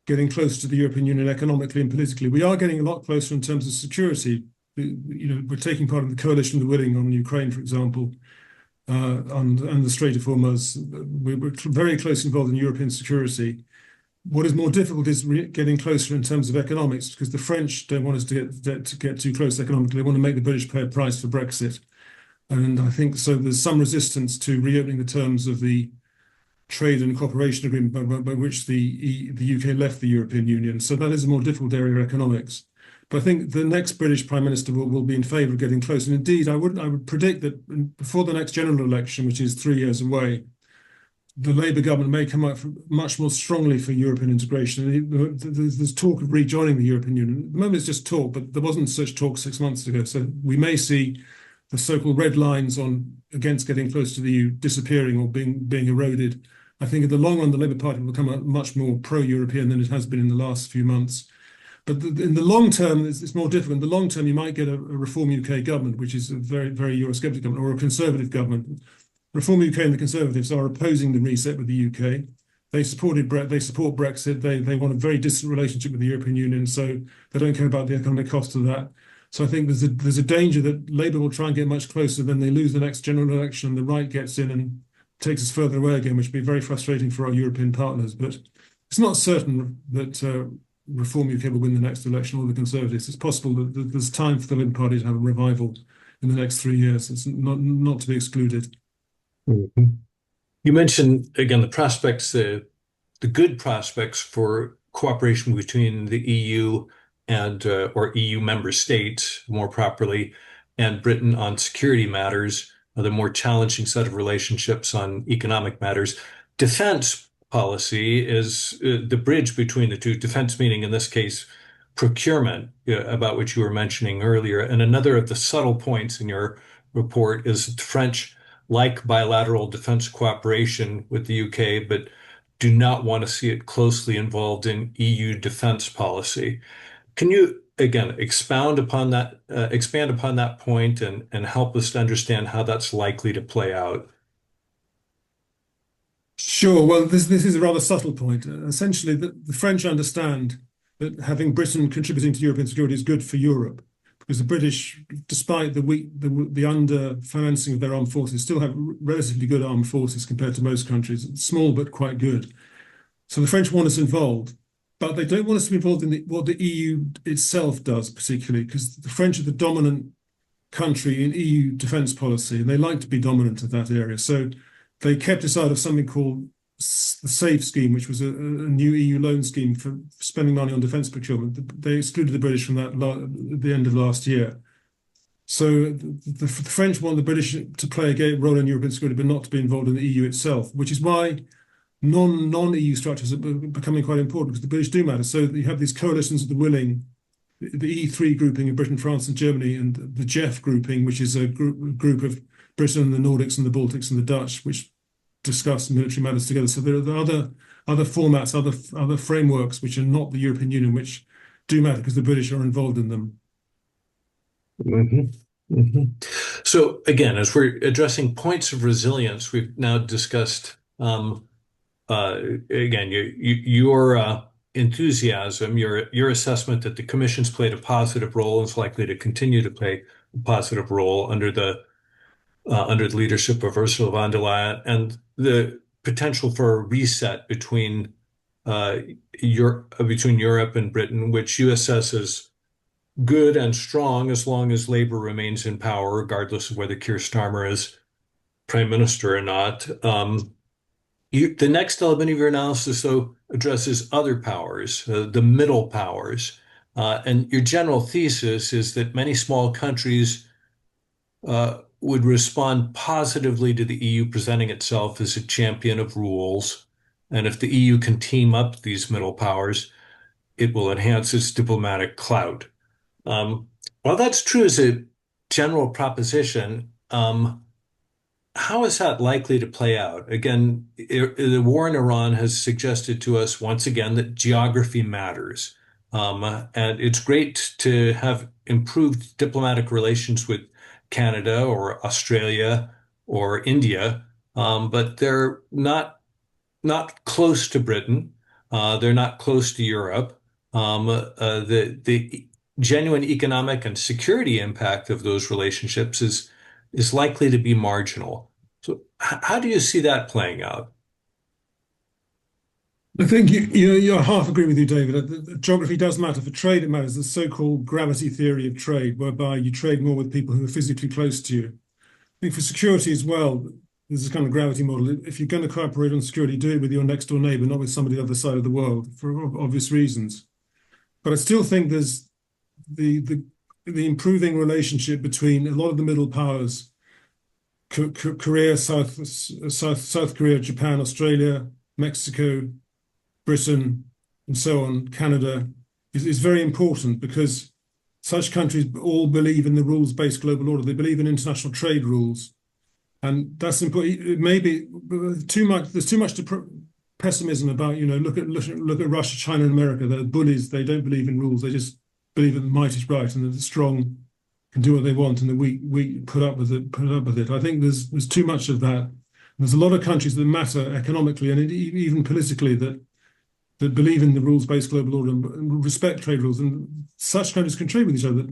getting closer to the European Union economically and politically. We are getting a lot closer in terms of security. We're taking part in the coalition of the willing on Ukraine, for example, and the Strait of Hormuz. We're very closely involved in European security. What is more difficult is getting closer in terms of economics, because the French don't want us to get too close economically. They want to make the British pay a price for Brexit. And I think so there's some resistance to reopening the terms of the trade and cooperation agreement by which the UK left the European Union. So that is a more difficult area of economics. But I think the next British Prime Minister will be in favour of getting close. And indeed, I would predict that before the next general election, which is 3 years away, the Labour government may come out much more strongly for European integration. There's talk of rejoining the European Union. At the moment, it's just talk, but there wasn't such talk 6 months ago. So we may see the so-called red lines against getting close to the EU disappearing or being eroded. I think in the long run, the Labour Party will come out much more pro-European than it has been in the last few months. But in the long term, it's more difficult. In the long term, you might get a Reform UK government, which is a very, very Eurosceptic government, or a Conservative government. Reform UK and the Conservatives are opposing the reset with the UK. They support Brexit. They want a very distant relationship with the European Union, so they don't care about the economic cost of that. So I think there's a danger that Labour will try and get much closer, then they lose the next general election, and the right gets in and takes us further away again, which would be very frustrating for our European partners. But it's not certain that Reform UK will win the next election, or the Conservatives. It's possible that there's time for the Labour Party to have a revival in the next 3 years. It's not to be excluded. Mhm. You mentioned again the good prospects for cooperation between the EU and or EU member states, more properly, and Britain on security matters, the more challenging set of relationships on economic matters. Defense policy is the bridge between the two. Defense meaning, in this case, procurement, about which you were mentioning earlier. And another of the subtle points in your report is that the French like bilateral defense cooperation with the UK, but do not want to see it closely involved in EU defense policy. Can you again expand upon that point and help us to understand how that's likely to play out? Sure. Well, this is a rather subtle point. Essentially, the French understand that having Britain contributing to European security is good for Europe, because the British, despite the under-financing of their armed forces, still have relatively good armed forces compared to most countries. Small but quite good. So the French want us involved, but they don't want us to be involved in what the EU itself does particularly, because the French are the dominant country in EU defence policy, and they like to be dominant in that area. So they kept us out of something called the SAFE scheme, which was a new EU loan scheme for spending money on defence procurement. They excluded the British from that at the end of last year. So the French want the British to play a role in European security, but not to be involved in the EU itself, which is why non-EU structures are becoming quite important, because the British do matter. So you have these coalitions of the willing, the E3 grouping of Britain, France, and Germany, and the JEF grouping, which is a group of Britain, the Nordics, and the Baltics, and the Dutch, which discuss military matters together. So there are other formats, other frameworks which are not the European Union, which do matter because the British are involved in them. So again, as we're addressing points of resilience, we've now discussed again your enthusiasm, your assessment that the Commission's played a positive role and is likely to continue to play a positive role under the leadership of Ursula von der Leyen, and the potential for a reset between Europe and Britain, which you assess as good and strong as long as Labour remains in power, regardless of whether Keir Starmer is Prime Minister or not. The next element of your analysis, though, addresses other powers, the middle powers. And your general thesis is that many small countries would respond positively to the EU presenting itself as a champion of rules. And if the EU can team up these middle powers, it will enhance its diplomatic clout. While that's true as a general proposition, how is that likely to play out? Again, the war in Iran has suggested to us once again that geography matters. And it's great to have improved diplomatic relations with Canada or Australia or India, but they're not close to Britain. They're not close to Europe. The genuine economic and security impact of those relationships is likely to be marginal. So how do you see that playing out? I think you half agree with you, David. Geography does matter. For trade, it matters. The so-called gravity theory of trade, whereby you trade more with people who are physically close to you. I think for security as well, there's a kind of gravity model. If you're going to cooperate on security, do it with your next door neighbor, not with somebody on the other side of the world, for obvious reasons. But I still think there's the improving relationship between a lot of the middle powers, Korea, South Korea, Japan, Australia, Mexico, Britain, and so on, Canada, is very important, because such countries all believe in the rules-based global order. They believe in international trade rules, and that's important. It may be too much. There's too much pessimism about, look at Russia, China, and America. They're bullies. They don't believe in rules. They just believe that the might is right and that the strong can do what they want and the weak put up with it. I think there's too much of that. There's a lot of countries that matter economically and even politically that believe in the rules-based global order and respect trade rules, and such countries can trade with each other.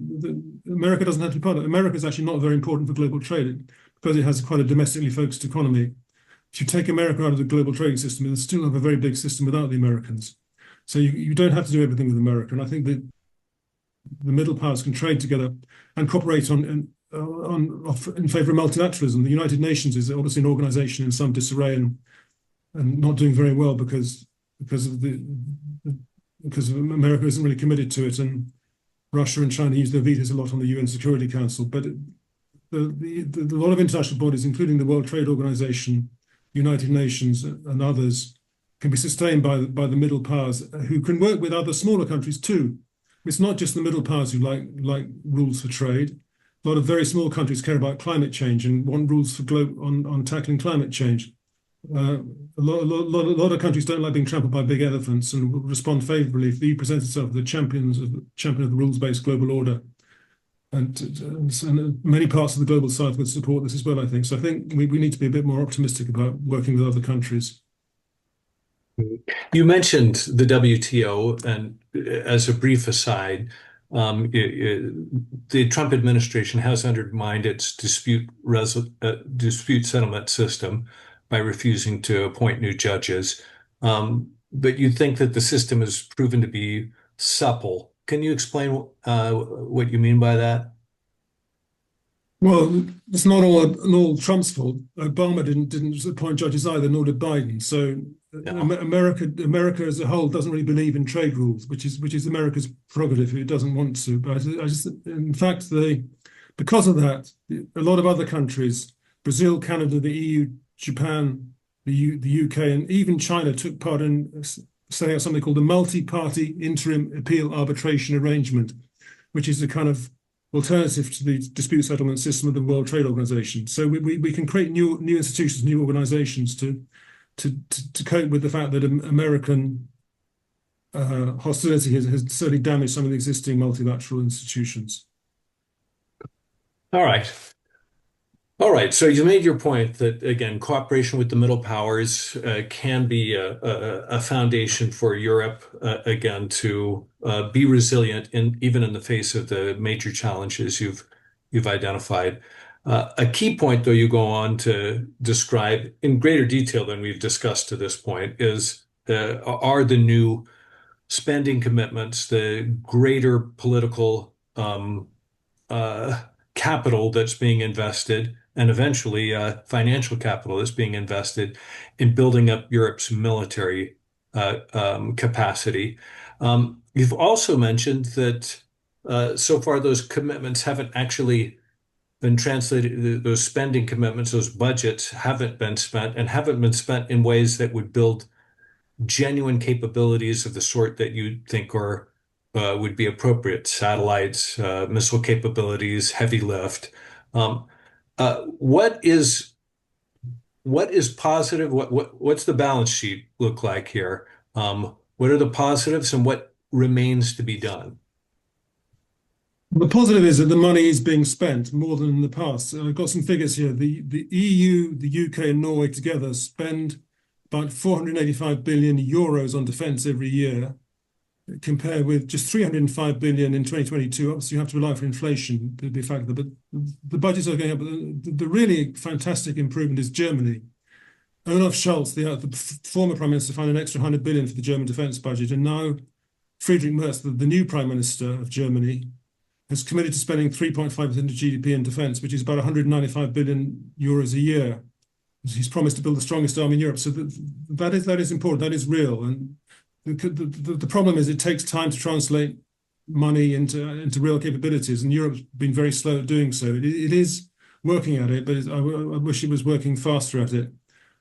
America doesn't have to be part of it. America is actually not very important for global trade because it has quite a domestically focused economy. If you take America out of the global trading system, it'll still have a very big system without the Americans. So you don't have to do everything with America. And I think that the middle powers can trade together and cooperate in favor of multilateralism. The United Nations is obviously an organization in some disarray and not doing very well because America isn't really committed to it, and Russia and China use their vetoes a lot on the UN Security Council. But a lot of international bodies, including the World Trade Organization, United Nations, and others, can be sustained by the middle powers who can work with other smaller countries too. It's not just the middle powers who like rules for trade. A lot of very small countries care about climate change and want rules for on tackling climate change. A lot of countries don't like being trampled by big elephants and will respond favorably if the EU presents itself as a champion of the rules-based global order. And many parts of the global south would support this as well, I think. So I think we need to be a bit more optimistic about working with other countries. You mentioned the WTO, and as a brief aside, the Trump administration has undermined its dispute settlement system by refusing to appoint new judges. But you think that the system has proven to be supple. Can you explain what you mean by that? Well, it's not all Trump's fault. Obama didn't appoint judges either, nor did Biden. So No. America as a whole doesn't really believe in trade rules, which is America's prerogative. It doesn't want to. But I just, in fact, because of that, a lot of other countries, Brazil, Canada, the EU, Japan, the UK, and even China took part in setting up something called a multi-party interim appeal arbitration arrangement, which is a kind of alternative to the dispute settlement system of the World Trade Organization. So we can create new institutions, new organizations to cope with the fact that American hostility has certainly damaged some of the existing multilateral institutions. All right. All right. So you made your point that, again, cooperation with the middle powers can be a foundation for Europe, again, to be resilient even in the face of the major challenges you've identified. A key point, though, you go on to describe in greater detail than we've discussed to this point are the new spending commitments, the greater political uh, capital that's being invested, and eventually financial capital that's being invested in building up Europe's military capacity. You've also mentioned that so far those commitments haven't actually been translated, those spending commitments, those budgets haven't been spent and haven't been spent in ways that would build genuine capabilities of the sort that you think are would be appropriate: satellites, missile capabilities, heavy lift. Um, what is positive? What's the balance sheet look like here? What are the positives and what remains to be done? The positive is that the money is being spent more than in the past. So I've got some figures here. The EU, the UK, and Norway together spend about 485 billion euros on defense every year, compared with just 305 billion in 2022. Obviously, you have to rely for inflation to be a factor, but the budgets are going up. The really fantastic improvement is Germany. Olaf Scholz, the former prime minister, found an extra 100 billion for the German defense budget, and now Friedrich Merz, the new prime minister of Germany, has committed to spending 3.5% of GDP in defense, which is about 195 billion euros a year. He's promised to build the strongest army in Europe. So that is important. That is real. And the problem is it takes time to translate money into real capabilities, and Europe's been very slow at doing so. It is working at it, but I wish it was working faster at it.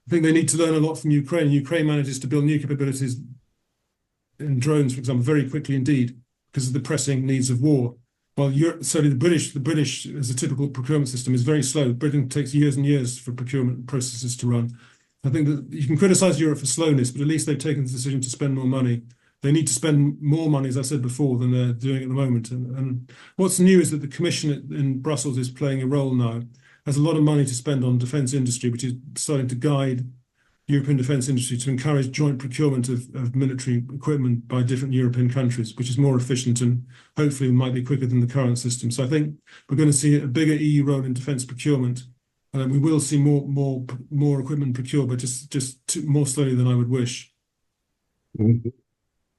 I think they need to learn a lot from Ukraine. Ukraine manages to build new capabilities in drones, for example, very quickly indeed, because of the pressing needs of war. Well, certainly the British, as a typical procurement system, is very slow. Britain takes years and years for procurement processes to run. I think that you can criticize Europe for slowness, but at least they've taken the decision to spend more money. They need to spend more money, as I said before, than they're doing at the moment. And what's new is that the Commission in Brussels is playing a role now. Has a lot of money to spend on defence industry, which is starting to guide European defence industry to encourage joint procurement of military equipment by different European countries, which is more efficient and hopefully might be quicker than the current system. So I think we're going to see a bigger EU role in defence procurement. We will see more equipment procured, but just more slowly than I would wish. Mhm.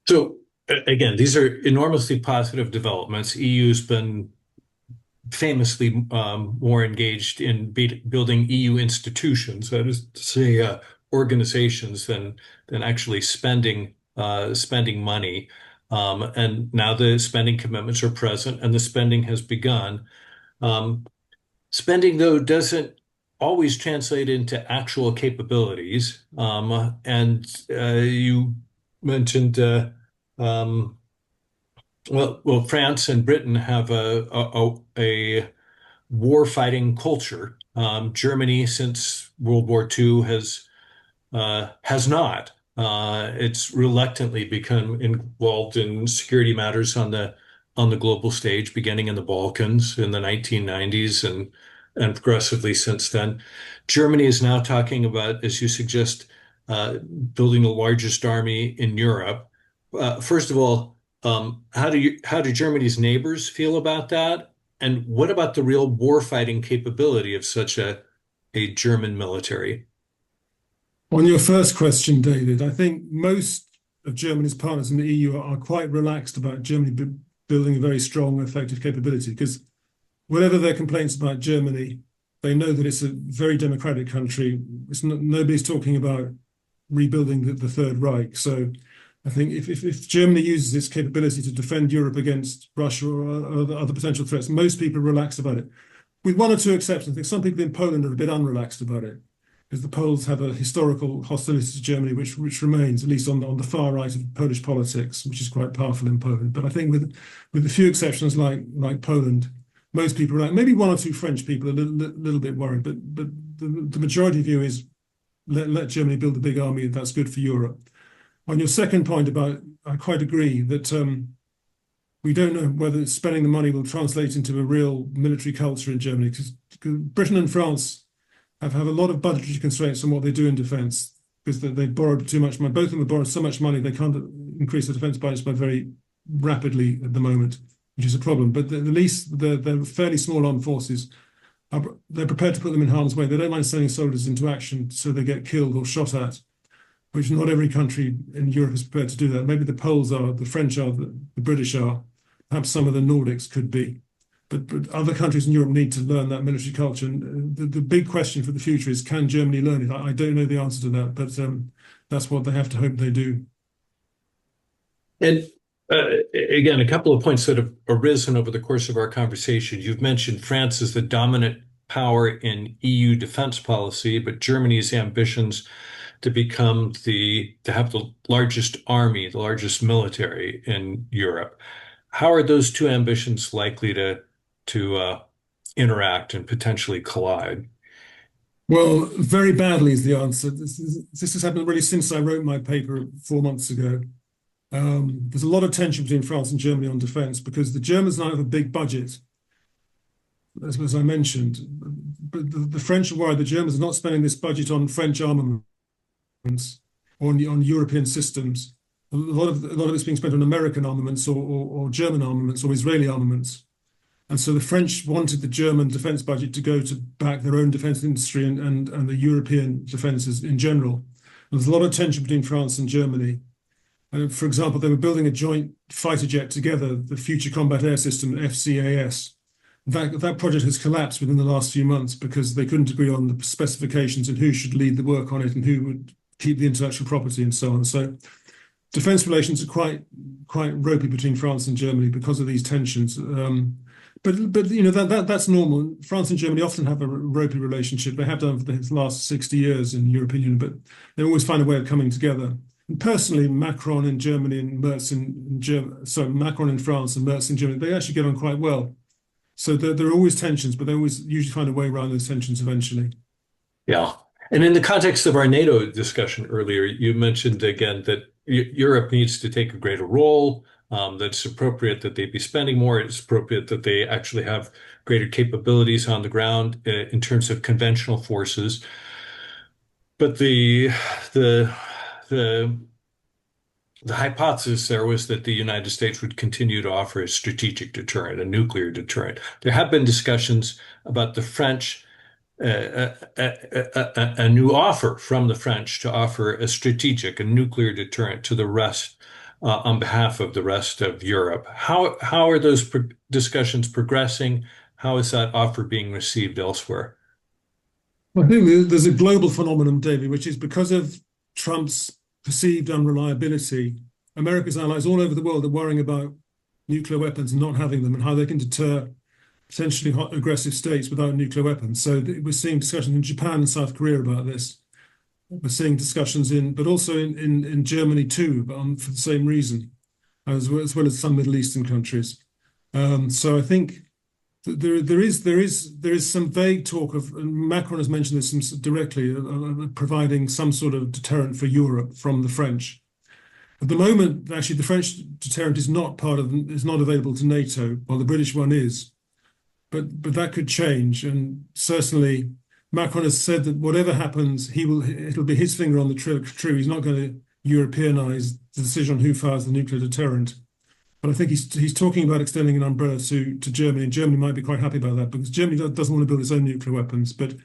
So again, these are enormously positive developments. EU's been famously more engaged in building EU institutions, that is to say, organizations than actually spending money. And now the spending commitments are present, and the spending has begun. Um, Spending, though, doesn't always translate into actual capabilities. And you mentioned um, France and Britain have a war-fighting culture. Germany, since World War II, has not. It's reluctantly become involved in security matters on the global stage, beginning in the Balkans in the 1990s and progressively since then. Germany is now talking about, as you suggest, building the largest army in Europe. First of all, How do Germany's neighbors feel about that? And what about the real warfighting capability of such a German military? On your first question, David, I think most of Germany's partners in the EU are quite relaxed about Germany building a very strong, effective capability because whatever their complaints about Germany, they know that it's a very democratic country. It's not, nobody's talking about rebuilding the Third Reich. So I think if Germany uses its capability to defend Europe against Russia or other potential threats, most people are relaxed about it. With one or two exceptions, I think some people in Poland are a bit unrelaxed about it because the Poles have a historical hostility to Germany, which remains, at least on the far right of Polish politics, which is quite powerful in Poland. But I think with a few exceptions like Poland, most people are like, maybe one or two French people are a little bit worried, but the majority view is let Germany build a big army that's good for Europe. On your second point about, I quite agree that we don't know whether spending the money will translate into a real military culture in Germany because Britain and France have a lot of budgetary constraints on what they do in defence because they borrowed too much money. Both of them have borrowed so much money they can't increase the defence budgets by very rapidly at the moment, which is a problem. But at least they're fairly small armed forces. They're prepared to put them in harm's way. They don't mind sending soldiers into action so they get killed or shot at, which not every country in Europe is prepared to do that. Maybe the Poles are, the French are, the British are, perhaps some of the Nordics could be. But other countries in Europe need to learn that military culture. And the big question for the future is, can Germany learn it? I don't know the answer to that, but that's what they have to hope they do. And again, a couple of points that have arisen over the course of our conversation. You've mentioned France is the dominant power in EU defense policy, but Germany's ambitions to have the largest army, the largest military in Europe. How are those two ambitions likely to interact and potentially collide? Well, very badly is the answer. This has happened really since I wrote my paper 4 months ago. There's a lot of tension between France and Germany on defense because the Germans now have a big budget, as I mentioned. But the French are worried the Germans are not spending this budget on French armaments or on European systems. A lot of it's being spent on American armaments or German armaments or Israeli armaments. And so the French wanted the German defense budget to go to back their own defense industry and the European defenses in general. There's a lot of tension between France and Germany. For example, they were building a joint fighter jet together, the Future Combat Air System, FCAS. That project has collapsed within the last few months because they couldn't agree on the specifications and who should lead the work on it and who would keep the intellectual property and so on. So defense relations are quite ropey between France and Germany because of these tensions. But you know that's normal. France and Germany often have a ropey relationship. They have done for the last 60 years in the European Union, but they always find a way of coming together. And personally, Macron in Germany and Merz in Germany, sorry, Macron in France and Merz in Germany, they actually get on quite well. So there are always tensions, but they always usually find a way around those tensions eventually. Yeah. And in the context of our NATO discussion earlier, you mentioned again that Europe needs to take a greater role, that it's appropriate that they be spending more. It's appropriate that they actually have greater capabilities on the ground in terms of conventional forces. But the the the hypothesis there was that the United States would continue to offer a strategic deterrent, a nuclear deterrent. There have been discussions about the French, a new offer from the French to offer a strategic, a nuclear deterrent to the rest, on behalf of the rest of Europe. How are those discussions progressing? How is that offer being received elsewhere? I think there's a global phenomenon, David, which is because of Trump's perceived unreliability, America's allies all over the world are worrying about nuclear weapons and not having them and how they can deter potentially hot aggressive states without nuclear weapons. So we're seeing discussions in Japan and South Korea about this. We're seeing discussions but also in Germany too, but for the same reason, as well as some Middle Eastern countries. So I think there is some vague talk of, and Macron has mentioned this directly, providing some sort of deterrent for Europe from the French. At the moment, actually, the French deterrent is not available to NATO, while the British one is. But that could change, and certainly Macron has said that whatever happens, it'll be his finger on the trigger. He's not going to Europeanize the decision on who fires the nuclear deterrent. But I think he's talking about extending an umbrella to Germany, and Germany might be quite happy about that because Germany doesn't want to build its own nuclear weapons. But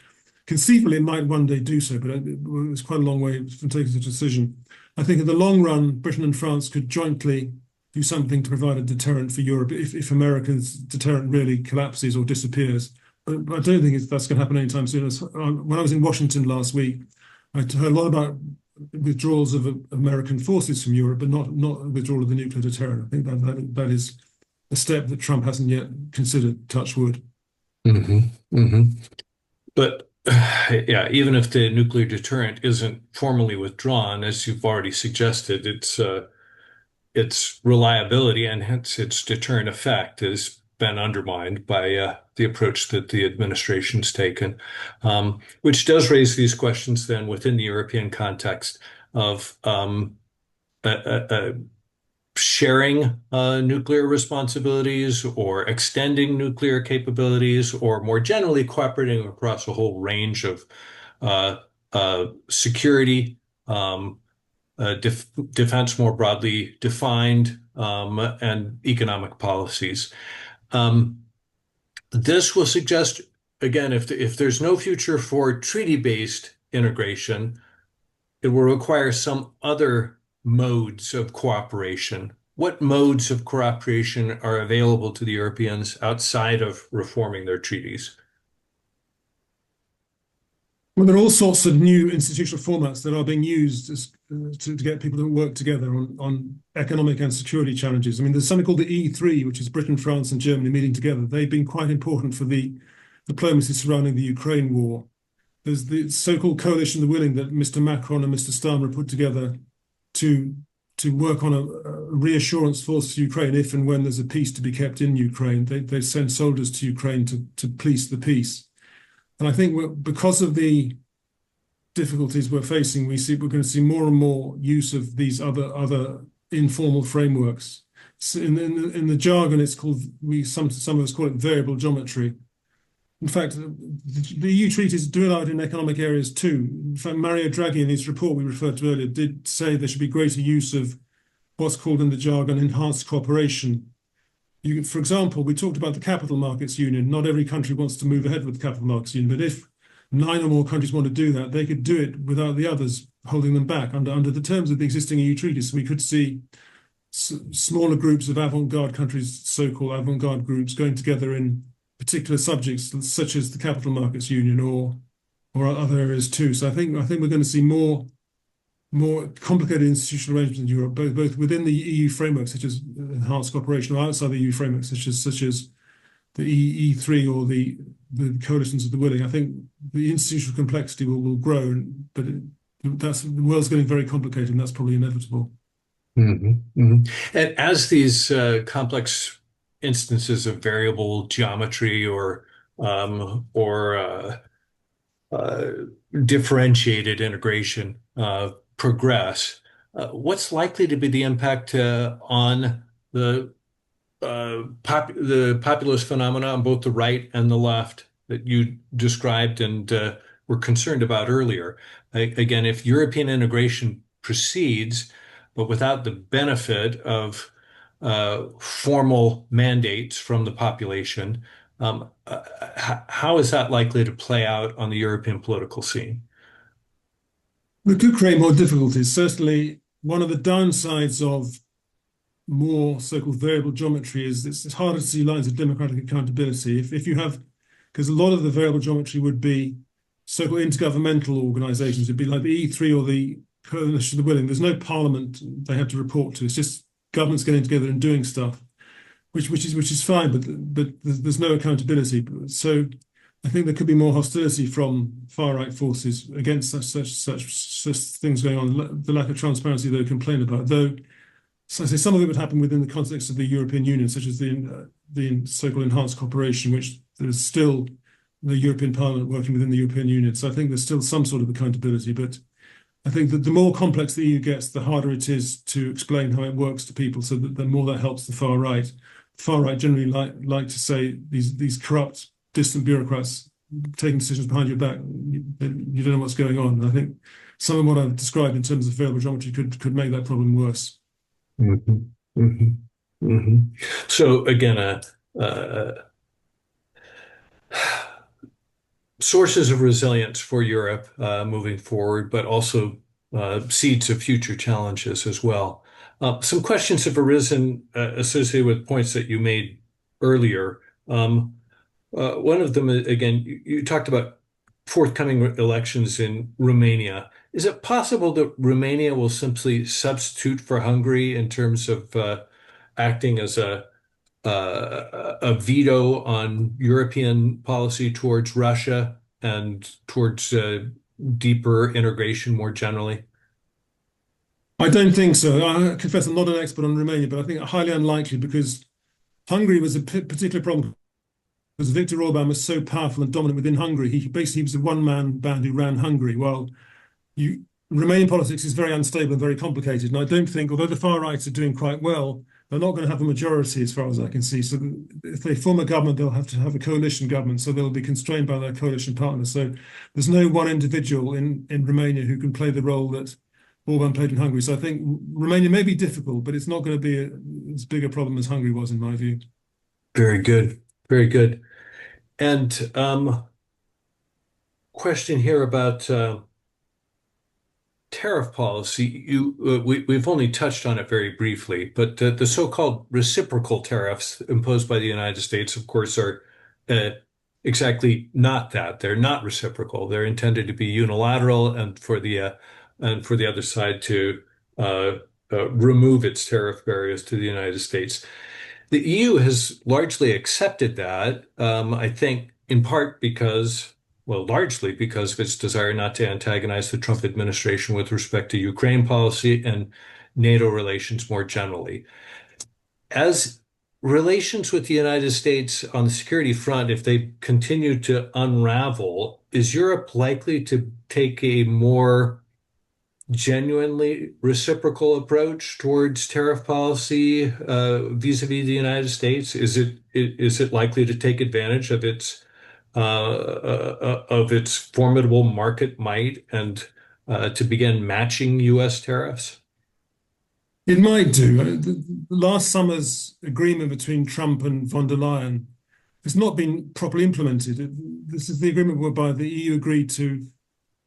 conceivably, it might one day do so. But it's quite a long way from taking such a decision. I think in the long run, Britain and France could jointly do something to provide a deterrent for Europe if America's deterrent really collapses or disappears. But I don't think that's going to happen anytime soon. When I was in Washington last week, I heard a lot about withdrawals of American forces from Europe, but not withdrawal of the nuclear deterrent. I think that is a step that Trump hasn't yet considered, touch wood. Hmm. Hmm. But yeah, even if the nuclear deterrent isn't formally withdrawn, as you've already suggested, its reliability and hence its deterrent effect has been undermined by the approach that the administration's taken, which does raise these questions then within the European context of sharing nuclear responsibilities or extending nuclear capabilities or more generally cooperating across a whole range of uh, security, defense more broadly defined, and economic policies. Um, this will suggest, again, if there's no future for treaty-based integration, it will require some other modes of cooperation. What modes of cooperation are available to the Europeans outside of reforming their treaties? Well, there are all sorts of new institutional formats that are being used to get people to work together on economic and security challenges. I mean, there's something called the E3, which is Britain, France, and Germany meeting together. They've been quite important for the diplomacy surrounding the Ukraine war. There's the so-called coalition of the willing that Mr. Macron and Mr. Starmer put together to work on a reassurance force for Ukraine if and when there's a peace to be kept in Ukraine. They send soldiers to Ukraine to police the peace. And I think because of the difficulties we're facing, we're going to see more and more use of these other informal frameworks. So in the jargon, it's called some of us call it variable geometry. In fact, the EU treaties do allow it in economic areas too. In fact, Mario Draghi, in his report we referred to earlier, did say there should be greater use of what's called in the jargon enhanced cooperation. For example, we talked about the Capital Markets Union. Not every country wants to move ahead with the Capital Markets Union, but if 9 or more countries want to do that, they could do it without the others holding them back under the terms of the existing EU treaties. So we could see smaller groups of avant-garde countries, so-called avant-garde groups, going together in particular subjects such as the Capital Markets Union or other areas too. So I think we're going to see more complicated institutional arrangements in Europe, both within the EU framework, such as enhanced cooperation, or outside the EU framework, such as the E3 or the coalitions of the willing. I think the institutional complexity will grow, but the world's getting very complicated, and that's probably inevitable. Hmm. Hmm. And as these complex instances of variable geometry or uh, differentiated integration progress, what's likely to be the impact on the populist phenomena on both the right and the left that you described and were concerned about earlier? Again, if European integration proceeds, but without the benefit of formal mandates from the population, how is that likely to play out on the European political scene? It could create more difficulties. Certainly, one of the downsides of more so-called variable geometry is it's harder to see lines of democratic accountability. If you have, because a lot of the variable geometry would be so-called intergovernmental organizations, it'd be like the E3 or the Coalition of the Willing. There's no parliament they have to report to. It's just governments getting together and doing stuff, which is fine, but there's no accountability. So I think there could be more hostility from far right forces against such things going on. The lack of transparency they complain about, though. So I say some of it would happen within the context of the European Union, such as the so-called enhanced cooperation, which there's still the European Parliament working within the European Union. So I think there's still some sort of accountability, but I think that the more complex the EU gets, the harder it is to explain how it works to people. So that the more that helps the far right. The far right generally like to say these corrupt, distant bureaucrats taking decisions behind your back. You don't know what's going on. And I think some of what I've described in terms of variable geometry could make that problem worse. Mhm. Mhm. Mhm. So again, uh, sources of resilience for Europe moving forward, but also seeds of future challenges as well. Some questions have arisen associated with points that you made earlier. Um, one of them, again, you talked about forthcoming elections in Romania. Is it possible that Romania will simply substitute for Hungary in terms of acting as a veto on European policy towards Russia and towards deeper integration more generally? I don't think so. I confess I'm not an expert on Romania, but I think highly unlikely because Hungary was a particular problem because Viktor Orban was so powerful and dominant within Hungary. He was a one-man band who ran Hungary. Well, you Romanian politics is very unstable and very complicated. And I don't think, although the far right are doing quite well, they're not going to have a majority as far as I can see. So if they form a government, they'll have to have a coalition government. So they'll be constrained by their coalition partners. So there's no one individual in Romania who can play the role that Orban played in Hungary. So I think Romania may be difficult, but it's not going to be as big a problem as Hungary was, in my view. Very good. Very good. And question here about tariff policy. We've only touched on it very briefly, but the so-called reciprocal tariffs imposed by the United States, of course, are uh, exactly not that. They're not reciprocal. They're intended to be unilateral and for the other side to uh, remove its tariff barriers to the United States. The EU has largely accepted that, I think, in part because, well, largely because of its desire not to antagonize the Trump administration with respect to Ukraine policy and NATO relations more generally. As relations with the United States on the security front, if they continue to unravel, is Europe likely to take a more genuinely reciprocal approach towards tariff policy vis-a-vis the United States? Is it likely to take advantage of its formidable market might and to begin matching U.S. tariffs? It might do. The last summer's agreement between Trump and von der Leyen has not been properly implemented. This is the agreement whereby the EU agreed to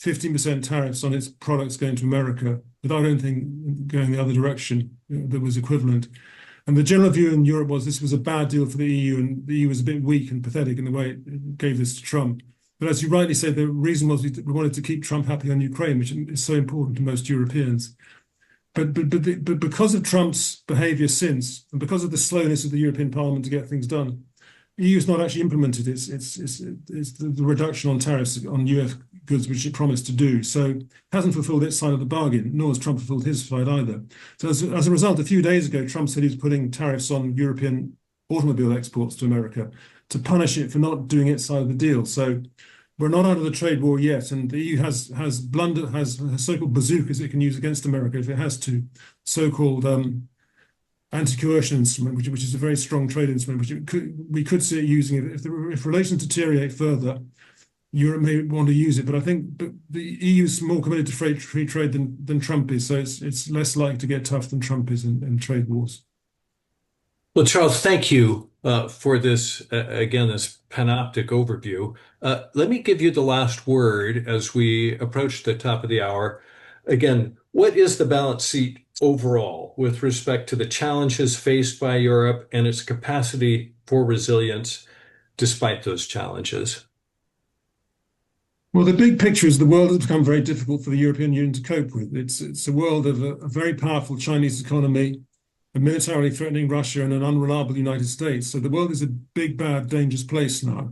15% tariffs on its products going to America without anything going the other direction that was equivalent. And the general view in Europe was this was a bad deal for the EU, and the EU was a bit weak and pathetic in the way it gave this to Trump. But as you rightly said, the reason was we wanted to keep Trump happy on Ukraine, which is so important to most Europeans. But because of Trump's behaviour since, and because of the slowness of the European Parliament to get things done, the EU has not actually implemented the reduction on tariffs on US goods, which it promised to do. So it hasn't fulfilled its side of the bargain, nor has Trump fulfilled his side either. So as a result, a few days ago, Trump said he was putting tariffs on European automobile exports to America to punish it for not doing its side of the deal. So we're not out of the trade war yet, and the EU has so-called bazookas it can use against America if it has to, so-called anti-coercion instrument, which is a very strong trade instrument, we could see it using it if relations deteriorate further. Europe may want to use it, but I think the EU is more committed to free trade than Trump is, so it's less likely to get tough than Trump is in trade wars. Well, Charles, thank you for this, again, this panoptic overview. Let me give you the last word as we approach the top of the hour. Again, what is the balance sheet overall with respect to the challenges faced by Europe and its capacity for resilience despite those challenges? Well, the big picture is the world has become very difficult for the European Union to cope with. It's a world of a very powerful Chinese economy, a militarily threatening Russia, and an unreliable United States. So the world is a big, bad, dangerous place now.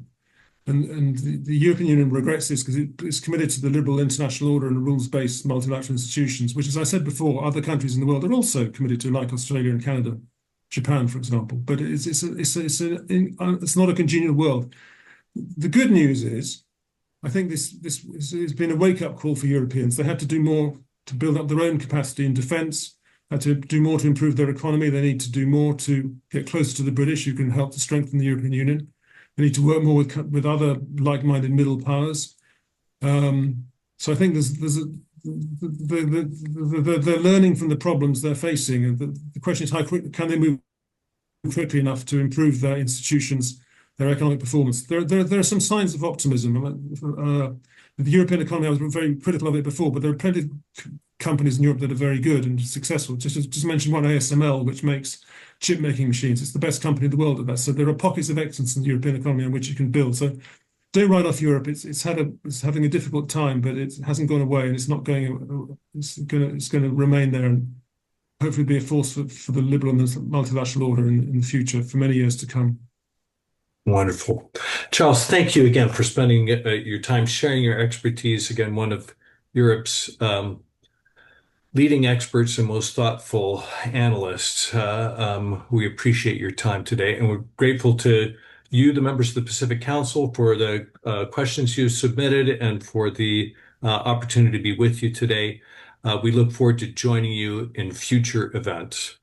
And the European Union regrets this because it's committed to the liberal international order and rules-based multilateral institutions, which, as I said before, other countries in the world are also committed to, like Australia and Canada, Japan, for example. But it's not a congenial world. The good news is, I think this has been a wake-up call for Europeans. They had to do more to build up their own capacity in defence, had to do more to improve their economy. They need to do more to get closer to the British, who can help to strengthen the European Union. They need to work more with other like-minded middle powers. So I think they're learning from the problems they're facing. And the question is, how quick can they move quickly enough to improve their institutions, their economic performance. There are some signs of optimism. The European economy, I was very critical of it before, but there are plenty of companies in Europe that are very good and successful. Just mention one, ASML, which makes chip making machines. It's the best company in the world at that. So there are pockets of excellence in the European economy on which you can build. So don't write off Europe. It's having a difficult time, but it hasn't gone away, and it's not going. It's going to remain there and hopefully be a force for the liberal and the multilateral order in the future for many years to come. Wonderful. Charles, thank you again for spending your time sharing your expertise. Again, one of Europe's leading experts and most thoughtful analysts. We appreciate your time today, and we're grateful to you, the members of the Pacific Council, for the questions you submitted and for the opportunity to be with you today. We look forward to joining you in future events.